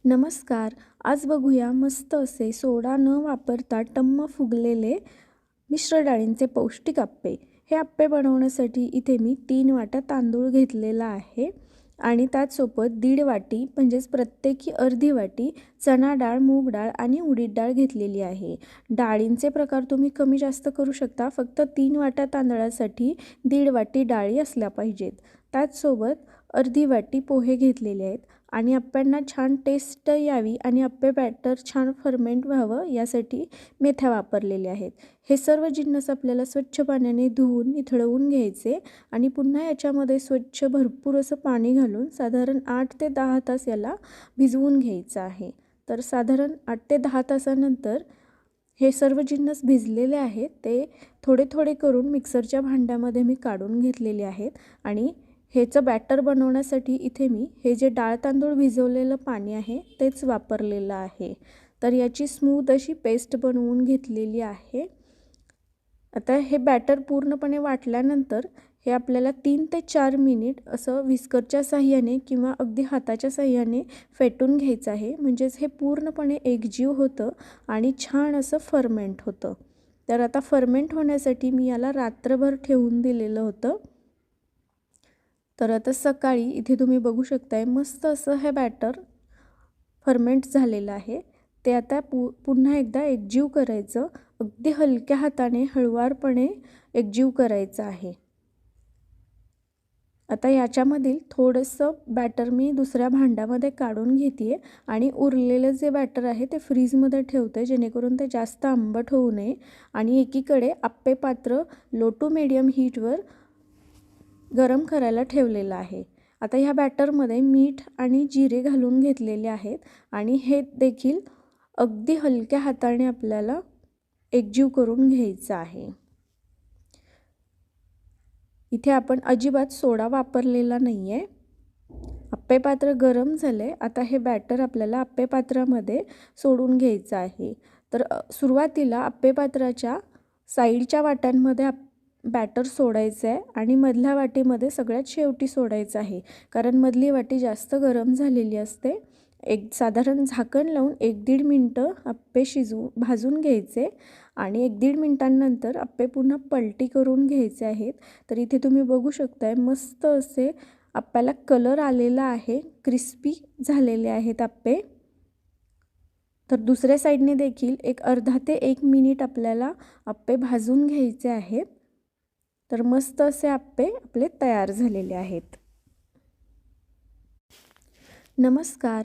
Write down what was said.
नमस्कार. आज बघूया मस्त असे सोडा न वापरता टम्म फुगलेले मिश्र डाळींचे पौष्टिक आप्पे. हे आप्पे बनवण्यासाठी इथे मी 3 वाट्या तांदूळ घेतलेला आहे आणि त्याचसोबत 1.5 वाटी म्हणजेच प्रत्येकी अर्धी वाटी चणा डाळ, मूग डाळ आणि उडीद डाळ घेतलेली आहे. डाळींचे प्रकार तुम्ही कमी जास्त करू शकता. फक्त 3 वाट्या तांदळासाठी 1.5 वाटी डाळी असल्या पाहिजेत. त्याचसोबत अर्धी वाटी पोहे घेतलेले आहेत आणि आप्प्यांना छान टेस्ट यावी आणि आप्पे बॅटर छान फर्मेंट व्हावं यासाठी मेथ्या वापरलेल्या आहेत. हे सर्व जिन्नस आपल्याला स्वच्छ पाण्याने धुवून निथळवून घ्यायचे आणि पुन्हा याच्यामध्ये स्वच्छ भरपूर असं पाणी घालून साधारण 8 ते 10 तास याला भिजवून घ्यायचं आहे. तर साधारण 8 ते 10 तासानंतर हे सर्व जिन्नस भिजलेले आहेत ते थोडे थोडे करून मिक्सरच्या भांड्यामध्ये मी काढून घेतलेले आहेत आणि ह्याचं बॅटर बनवण्यासाठी इथे मी हे जे डाळ तांदूळ भिजवलेलं पाणी आहे तेच वापरलेलं आहे. तर याची स्मूथ अशी पेस्ट बनवून घेतलेली आहे. आता हे बॅटर पूर्णपणे वाटल्यानंतर हे आपल्याला 3 ते 4 मिनिट असं व्हिस्करच्या साहाय्याने किंवा अगदी हाताच्या साहाय्याने फेटून घ्यायचं आहे. म्हणजेच हे पूर्णपणे एकजीव होतं आणि छान असं फर्मेंट होतं. तर आता फर्मेंट होण्यासाठी मी याला रात्रभर ठेवून दिलेलं होतं. तर आता सकाळी इथे तुम्ही बघू शकताय मस्त असं हे बॅटर फर्मेंट झालेलं आहे. ते आता पुन्हा एकदा एकजीव करायचं. अगदी हलक्या हाताने हळुवारपणे एकजीव करायचं आहे. आता याच्यामधील थोडंसं बॅटर मी दुसऱ्या भांड्यामध्ये काढून घेते आणि उरलेलं जे बॅटर आहे ते फ्रीजमध्ये ठेवते जेणेकरून ते जास्त आंबट होऊ नये. आणि एकीकडे आप्पे पात्र लो टू मीडियम हीटवर गरम करायला ठेवलेलं आहे. आता ह्या बॅटरमध्ये मीठ आणि जिरे घालून घेतलेले आहेत आणि हे देखील अगदी हलक्या हाताने आपल्याला एकजीव करून घ्यायचं आहे. इथे आपण अजिबात सोडा वापरलेला नाही आहे. आप्पे पात्र गरम झाले. आता हे बॅटर आपल्याला आप्पे पात्रामध्ये सोडून घ्यायचं आहे. तर सुरुवातीला आप्पे पात्राच्या साईडच्या वाट्यांमध्ये बॅटर सोडायचं आहे आणि मधल्या वाटीमध्ये सगळ्यात शेवटी सोडायचं आहे. कारण मधली वाटी जास्त गरम झालेली असते. एक साधारण झाकण लावून 1-1.5 मिनटं आप्पे भाजून घ्यायचे आणि 1-1.5 मिनटांनंतर आप्पे पुन्हा पलटी करून घ्यायचे आहेत. तर इथे तुम्ही बघू शकताय मस्त असे आप्प्याला कलर आलेला आहे. क्रिस्पी झालेले आहेत आप्पे. तर दुसऱ्या साईडने देखील एक अर्धा ते 1 मिनिट आपल्याला आप्पे भाजून घ्यायचे आहेत. तर मस्त असे आप्पे आपले तयार झालेले आहेत. नमस्कार.